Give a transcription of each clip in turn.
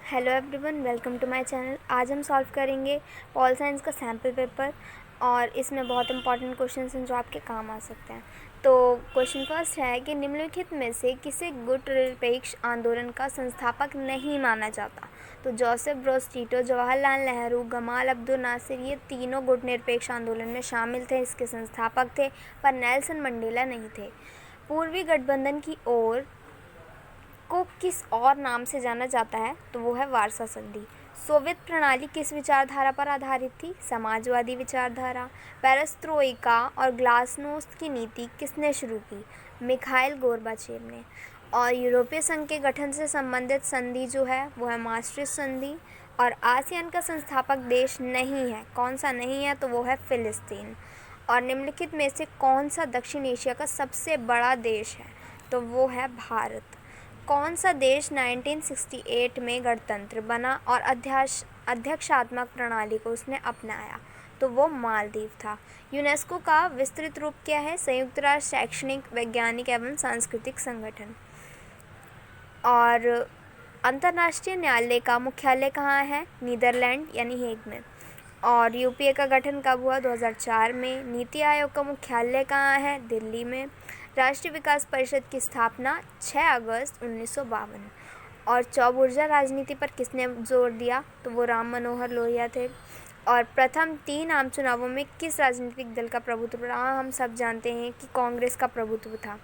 Hello everyone, welcome to my channel. आज हम solve करेंगे पॉल साइंस का सैम्पल पेपर और इसमें बहुत इंपॉर्टेंट क्वेश्चंस हैं जो आपके काम आ सकते हैं। तो क्वेश्चन फर्स्ट है कि निम्नलिखित में से किसे गुट निरपेक्ष आंदोलन का संस्थापक नहीं माना जाता। तो Joseph Broz Tito, Jawaharlal Nehru, Gamal Abdul Nasser, ये तीनों गुट निरपेक्ष आंदोलन में शामिल थे, इसके संस्थापक थे, पर नेल्सन मंडेला नहीं थे। पूर्वी गठबंधन की ओर को किस और नाम से जाना जाता है, तो वो है वारसा संधि। सोवियत प्रणाली किस विचारधारा पर आधारित थी? समाजवादी विचारधारा। पेरेस्ट्रोइका और ग्लासनोस्त की नीति किसने शुरू की? मिखाइल गोर्बाचेव ने। और यूरोपीय संघ के गठन से संबंधित संधि जो है वो है maastricht संधि। और आसियान का संस्थापक देश नहीं है, कौन सा नहीं है, तो वो है फिलिस्तीन। और निम्नलिखित में से कौन सा दक्षिण एशिया का सबसे बड़ा देश है, तो वो है भारत। कौन सा देश 1968 में गणतंत्र बना और अध्यक्षात्मक प्रणाली को उसने अपनाया, तो वो मालदीव था। यूनेस्को का विस्तृत रूप क्या है? संयुक्त राष्ट्र शैक्षणिक, वैज्ञानिक एवं सांस्कृतिक संगठन। और अंतर्राष्ट्रीय न्यायालय का मुख्यालय कहाँ है? नीदरलैंड यानी हेग में। और यूपीए का गठन कब हुआ? 2004 में। नीति आयोग का मुख्यालय कहाँ है? दिल्ली में। राष्ट्रीय विकास परिषद की स्थापना 6 अगस्त 1952। और चौबुर्जा राजनीति पर किसने जोर दिया? तो वो राम मनोहर लोहिया थे। और प्रथम 3 आम चुनावों में किस राजनीतिक दल का प्रभुत्व रहा? हम सब जानते हैं कि कांग्रेस का प्रभुत्व था।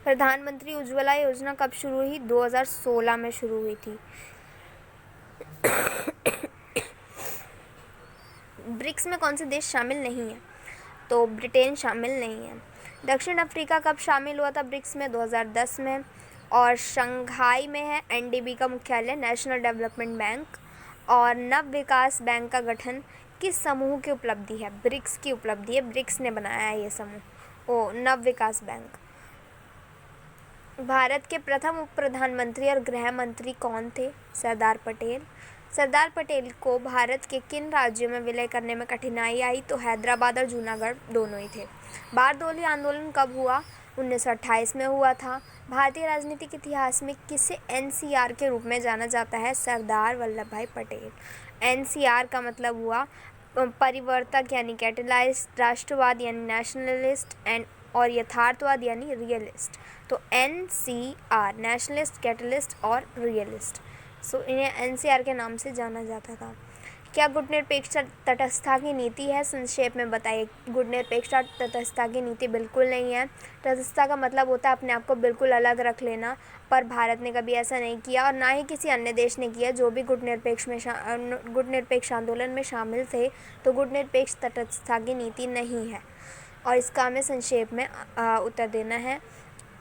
प्रधानमंत्री उज्ज्वला योजना कब शुरू हुई? 2016 में शुरू हुई थी। ब्रिक्स में कौन से देश शामिल नहीं है? तो ब्रिटेन शामिल नहीं है। दक्षिण अफ्रीका कब शामिल हुआ था ब्रिक्स में? 2010 में। और शंघाई में है एनडीबी का मुख्यालय, नेशनल डेवलपमेंट बैंक। और नव विकास बैंक का गठन किस समूह की उपलब्धि है? ब्रिक्स की उपलब्धि है, ब्रिक्स ने बनाया है ये समूह, नव विकास बैंक। भारत के प्रथम उप प्रधानमंत्री और गृह मंत्री कौन थे? सरदार पटेल। सरदार पटेल को भारत के किन राज्यों में विलय करने में कठिनाई आई? तो हैदराबाद और जूनागढ़ दोनों ही थे। बारदोली आंदोलन कब हुआ? 1928 में हुआ था। भारतीय राजनीतिक इतिहास में किसे एनसीआर के रूप में जाना जाता है? सरदार वल्लभ भाई पटेल। एनसीआर का मतलब हुआ परिवर्तक यानी कैटलाइज्ड, राष्ट्रवाद यानी नेशनलिस्ट और यथार्थवाद यानी रियलिस्ट। तो एनसीआर नेशनलिस्ट, कैटलिस्ट और रियलिस्ट। सो इन्हें एनसीआर के नाम से जाना जाता था। क्या गुटनिरपेक्षता तटस्थता की नीति है? संक्षेप में बताइए। गुटनिरपेक्षता तटस्थता की नीति बिल्कुल नहीं है। तटस्थता का मतलब होता है अपने आप को बिल्कुल अलग रख लेना, पर भारत ने कभी ऐसा नहीं किया और ना ही किसी अन्य देश ने किया जो भी गुटनिरपेक्ष आंदोलन में शामिल थे। तो गुटनिरपेक्ष तटस्थता की नीति नहीं है। और इसका हमें संक्षेप में उत्तर देना है।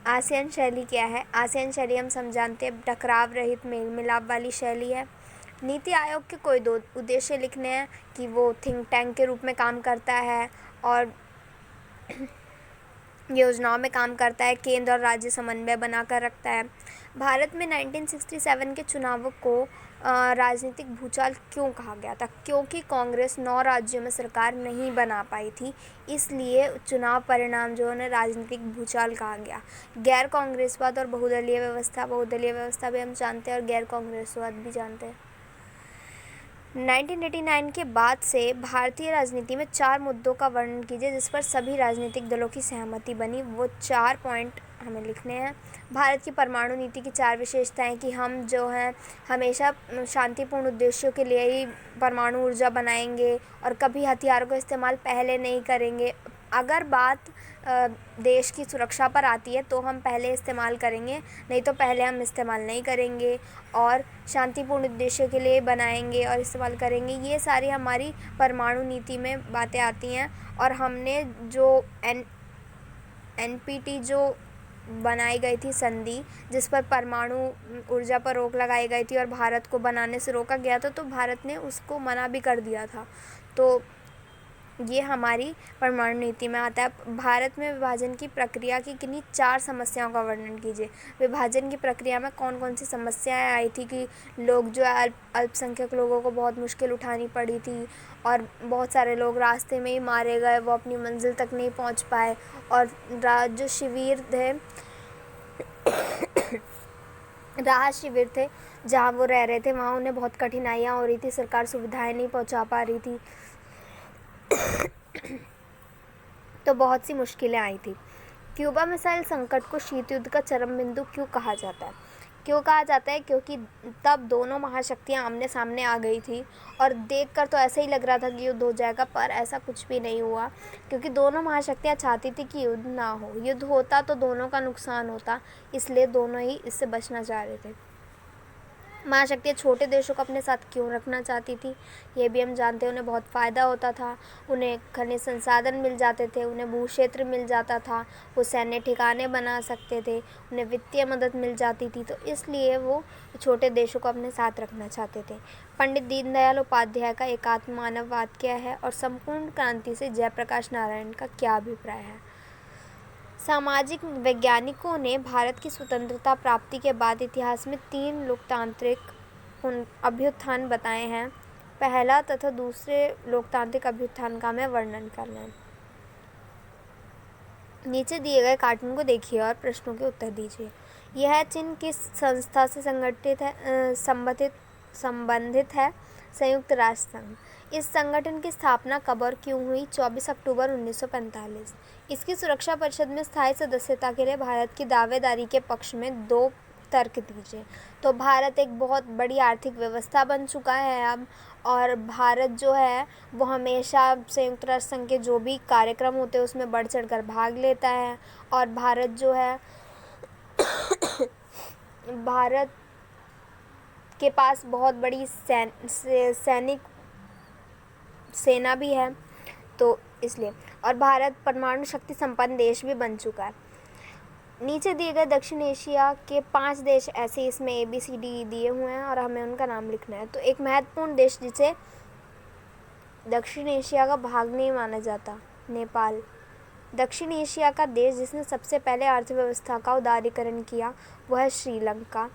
आसियान शैली क्या है? आसियान शैली हम समझाते हैं टकराव रहित मेल मिलाप वाली शैली है। नीति आयोग के कोई 2 उद्देश्य लिखने हैं कि वो थिंक टैंक के रूप में काम करता है और योजनाओं में काम करता है, केंद्र और राज्य समन्वय बनाकर रखता है। भारत में 1967 के चुनावों को राजनीतिक भूचाल क्यों कहा गया था? क्योंकि कांग्रेस 9 राज्यों में सरकार नहीं बना पाई थी, इसलिए चुनाव परिणाम जो है राजनीतिक भूचाल कहा गया। गैर कांग्रेसवाद और बहुदलीय व्यवस्था भी हम जानते हैं और गैर कांग्रेसवाद भी जानते हैं। 1989 के बाद से भारतीय राजनीति में 4 मुद्दों का वर्णन कीजिए जिस पर सभी राजनीतिक दलों की सहमति बनी। वो 4 पॉइंट हमें लिखने हैं। भारत की परमाणु नीति की 4 विशेषताएं कि हम जो हैं हमेशा शांतिपूर्ण उद्देश्यों के लिए ही परमाणु ऊर्जा बनाएंगे और कभी हथियारों का इस्तेमाल पहले नहीं करेंगे। अगर बात देश की सुरक्षा पर आती है तो हम पहले इस्तेमाल करेंगे, नहीं तो पहले हम इस्तेमाल नहीं करेंगे। और शांतिपूर्ण उद्देश्य के लिए बनाएंगे और इस्तेमाल करेंगे। ये सारी हमारी परमाणु नीति में बातें आती हैं। और हमने जो एनपीटी जो बनाई गई थी संधि, जिस पर परमाणु ऊर्जा पर रोक लगाई गई थी और भारत को बनाने से रोका गया था, तो भारत ने उसको मना भी कर दिया था। तो ये हमारी परमाणु नीति में आता है। भारत में विभाजन की प्रक्रिया की किन्हीं 4 समस्याओं का वर्णन कीजिए। विभाजन की प्रक्रिया में कौन कौन सी समस्याएं आई थी कि लोग जो अल्पसंख्यक लोगों को बहुत मुश्किल उठानी पड़ी थी और बहुत सारे लोग रास्ते में ही मारे गए, वो अपनी मंजिल तक नहीं पहुंच पाए। और जो शिविर थे राहत शिविर थे जहाँ वो रह रहे थे, वहाँ उन्हें बहुत कठिनाइयाँ हो रही थी, सरकार सुविधाएं नहीं पहुँचा पा रही थी, तो बहुत सी मुश्किलें आई थी। क्यूबा मिसाइल संकट को शीत युद्ध का चरम बिंदु क्यों कहा जाता है? क्यों कहा जाता है? क्योंकि तब दोनों महाशक्तियाँ आमने सामने आ गई थी और देखकर तो ऐसा ही लग रहा था कि युद्ध हो जाएगा, पर ऐसा कुछ भी नहीं हुआ, क्योंकि दोनों महाशक्तियाँ चाहती थी कि युद्ध ना हो। युद्ध होता तो दोनों का नुकसान होता, इसलिए दोनों ही इससे बचना चाह रहे थे। महाशक्तियाँ छोटे देशों को अपने साथ क्यों रखना चाहती थी, ये भी हम जानते हैं। उन्हें बहुत फ़ायदा होता था, उन्हें खनिज संसाधन मिल जाते थे, उन्हें भू क्षेत्र मिल जाता था, वो सैन्य ठिकाने बना सकते थे, उन्हें वित्तीय मदद मिल जाती थी, तो इसलिए वो छोटे देशों को अपने साथ रखना चाहते थे। पंडित दीनदयाल उपाध्याय का एकात्म मानववाद क्या है और संपूर्ण क्रांति से जयप्रकाश नारायण का क्या अभिप्राय है? सामाजिक वैज्ञानिकों ने भारत की स्वतंत्रता प्राप्ति के बाद इतिहास में 3 लोकतांत्रिक अभ्युत्थान बताए हैं। पहला तथा दूसरे लोकतांत्रिक अभ्युत्थान का मैं वर्णन करना है। नीचे दिए गए कार्टून को देखिए और प्रश्नों के उत्तर दीजिए। यह चिन्ह किस संस्था से संबंधित है? संयुक्त राष्ट्र संघ। इस संगठन की स्थापना कब और क्यों हुई? 24 अक्टूबर 1945। इसकी सुरक्षा परिषद में स्थायी सदस्यता के लिए भारत की दावेदारी के पक्ष में 2 तर्क दीजिए। तो भारत एक बहुत बड़ी आर्थिक व्यवस्था बन चुका है अब, और भारत जो है वो हमेशा संयुक्त राष्ट्र संघ के जो भी कार्यक्रम होते हैं उसमें बढ़ चढ़ कर भाग लेता है, और भारत जो है भारत के पास बहुत बड़ी सैनिक सेना भी है, तो इसलिए, और भारत परमाणु शक्ति संपन्न देश भी बन चुका है। नीचे दिए गए दक्षिण एशिया के 5 देश ऐसे, इसमें ABCD दिए हुए हैं और हमें उनका नाम लिखना है। तो एक महत्वपूर्ण देश जिसे दक्षिण एशिया का भाग नहीं माना जाता, नेपाल। दक्षिण एशिया का देश जिसने सबसे पहले अर्थव्यवस्था का उदारीकरण किया वो है श्रीलंका।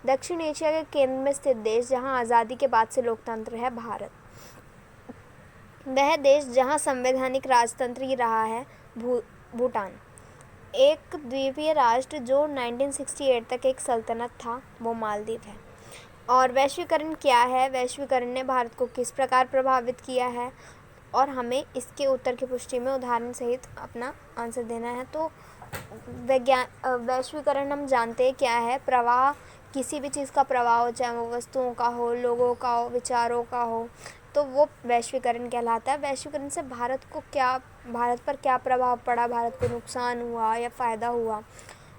दक्षिण एशिया के केंद्र में स्थित देश जहां आज़ादी के बाद से लोकतंत्र है, भारत। वह देश जहां संवैधानिक राजतंत्र ही रहा है, भूटान। एक द्वीपीय राष्ट्र जो 1968 तक एक सल्तनत था, वो मालदीव है। और वैश्वीकरण क्या है? वैश्वीकरण ने भारत को किस प्रकार प्रभावित किया है, और हमें इसके उत्तर की पुष्टि में उदाहरण सहित अपना आंसर देना है। तो वैश्वीकरण हम जानते हैं क्या है। प्रवाह, किसी भी चीज़ का प्रवाह हो, चाहे वो वस्तुओं का हो, लोगों का हो, विचारों का हो, तो वो वैश्वीकरण कहलाता है। वैश्वीकरण से भारत पर क्या प्रभाव पड़ा, भारत को नुकसान हुआ या फ़ायदा हुआ,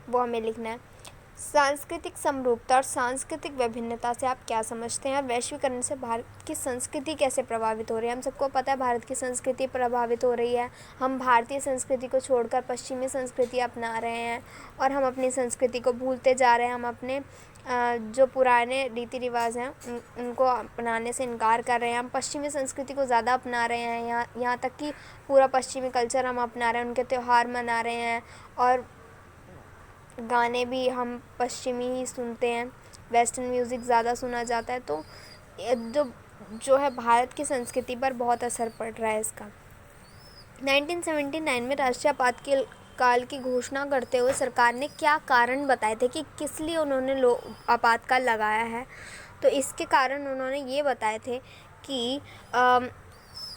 वो हमें लिखना है। सांस्कृतिक समरूपता और सांस्कृतिक विभिन्नता से आप क्या समझते हैं? वैश्वीकरण से भारत की संस्कृति कैसे प्रभावित हो रही है? हम सबको पता है भारत की संस्कृति प्रभावित हो रही है। हम भारतीय संस्कृति को छोड़कर पश्चिमी संस्कृति अपना रहे हैं, और हम अपनी संस्कृति को भूलते जा रहे हैं। हम अपने जो पुराने रीति रिवाज हैं उनको अपनाने से इनकार कर रहे हैं। हम पश्चिमी संस्कृति को ज़्यादा अपना रहे हैं, यहाँ तक कि पूरा पश्चिमी कल्चर हम अपना रहे हैं, उनके त्यौहार मना रहे हैं, और गाने भी हम पश्चिमी ही सुनते हैं, वेस्टर्न म्यूज़िक ज़्यादा सुना जाता है। तो जो है भारत की संस्कृति पर बहुत असर पड़ रहा है इसका। 1979 में राष्ट्रीय आपातकाल की घोषणा करते हुए सरकार ने क्या कारण बताए थे कि किस लिए उन्होंने आपातकाल लगाया है? तो इसके कारण उन्होंने ये बताए थे कि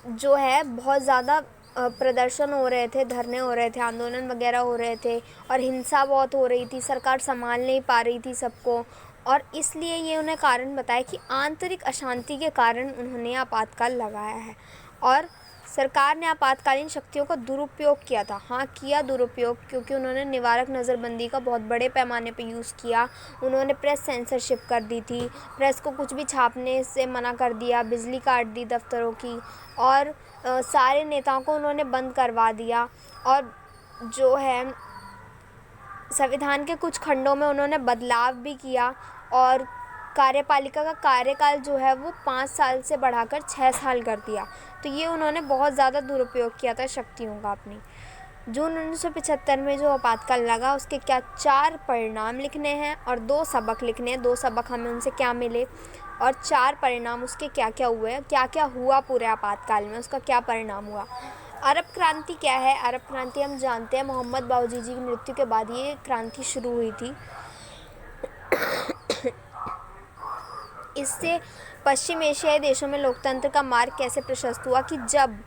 जो है बहुत ज़्यादा प्रदर्शन हो रहे थे, धरने हो रहे थे, आंदोलन वगैरह हो रहे थे, और हिंसा बहुत हो रही थी, सरकार संभाल नहीं पा रही थी सबको, और इसलिए ये उन्हें कारण बताया कि आंतरिक अशांति के कारण उन्होंने आपातकाल लगाया है। और सरकार ने आपातकालीन शक्तियों का दुरुपयोग किया था। हाँ, किया दुरुपयोग, क्योंकि उन्होंने निवारक नज़रबंदी का बहुत बड़े पैमाने पे यूज़ किया। उन्होंने प्रेस सेंसरशिप कर दी थी, प्रेस को कुछ भी छापने से मना कर दिया, बिजली काट दी दफ्तरों की, और सारे नेताओं को उन्होंने बंद करवा दिया। और जो है संविधान के कुछ खंडों में उन्होंने बदलाव भी किया, और कार्यपालिका का कार्यकाल जो है वो 5 साल से बढ़ाकर 6 साल कर दिया। तो ये उन्होंने बहुत ज़्यादा दुरुपयोग किया था शक्तियों का अपनी। जून 1975 में जो आपातकाल लगा उसके क्या 4 परिणाम लिखने हैं और 2 सबक लिखने हैं। 2 सबक हमें उनसे क्या मिले और 4 परिणाम उसके क्या क्या हुए, क्या क्या हुआ पूरे आपातकाल में, उसका क्या परिणाम हुआ। अरब क्रांति क्या है? अरब क्रांति हम जानते हैं, मोहम्मद बाऊजी जी की मृत्यु के बाद ये क्रांति शुरू हुई थी। इससे पश्चिम एशियाई देशों में लोकतंत्र का मार्ग कैसे प्रशस्त हुआ कि जब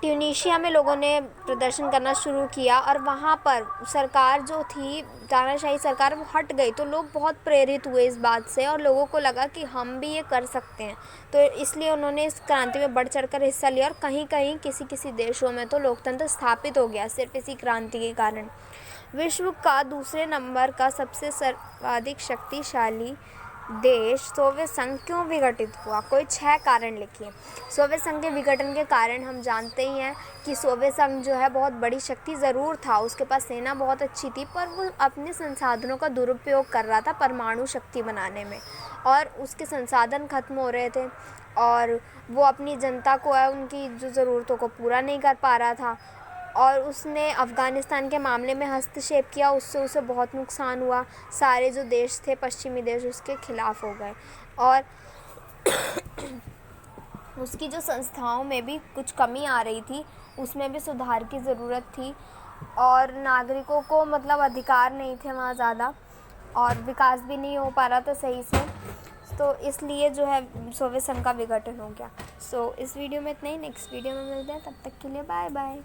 ट्यूनीशिया में लोगों ने प्रदर्शन करना शुरू किया और वहाँ पर सरकार जो थी, तानाशाही सरकार, वो हट गई, तो लोग बहुत प्रेरित हुए इस बात से और लोगों को लगा कि हम भी ये कर सकते हैं। तो इसलिए उन्होंने इस क्रांति में बढ़ चढ़कर हिस्सा लिया और कहीं कहीं किसी किसी देशों में तो लोकतंत्र स्थापित हो गया सिर्फ इसी क्रांति के कारण। विश्व का दूसरे नंबर का सबसे सर्वाधिक शक्तिशाली देश सोवियत संघ क्यों विघटित हुआ? कोई 6 कारण लिखिए। सोवियत संघ के विघटन के कारण हम जानते ही हैं कि सोवियत संघ जो है बहुत बड़ी शक्ति ज़रूर था, उसके पास सेना बहुत अच्छी थी, पर वो अपने संसाधनों का दुरुपयोग कर रहा था परमाणु शक्ति बनाने में, और उसके संसाधन खत्म हो रहे थे और वो अपनी जनता को उनकी जो ज़रूरतों को पूरा नहीं कर पा रहा था। और उसने अफ़गानिस्तान के मामले में हस्तक्षेप किया, उससे उसे बहुत नुकसान हुआ। सारे जो देश थे पश्चिमी देश उसके खिलाफ़ हो गए और उसकी जो संस्थाओं में भी कुछ कमी आ रही थी, उसमें भी सुधार की ज़रूरत थी और नागरिकों को मतलब अधिकार नहीं थे वहाँ ज़्यादा और विकास भी नहीं हो पा रहा था सही से। तो इसलिए जो है सोवियत संघ का विघटन हो गया। इस वीडियो में इतना ही। नेक्स्ट वीडियो में मिलते हैं, तब तक के लिए बाय बाय।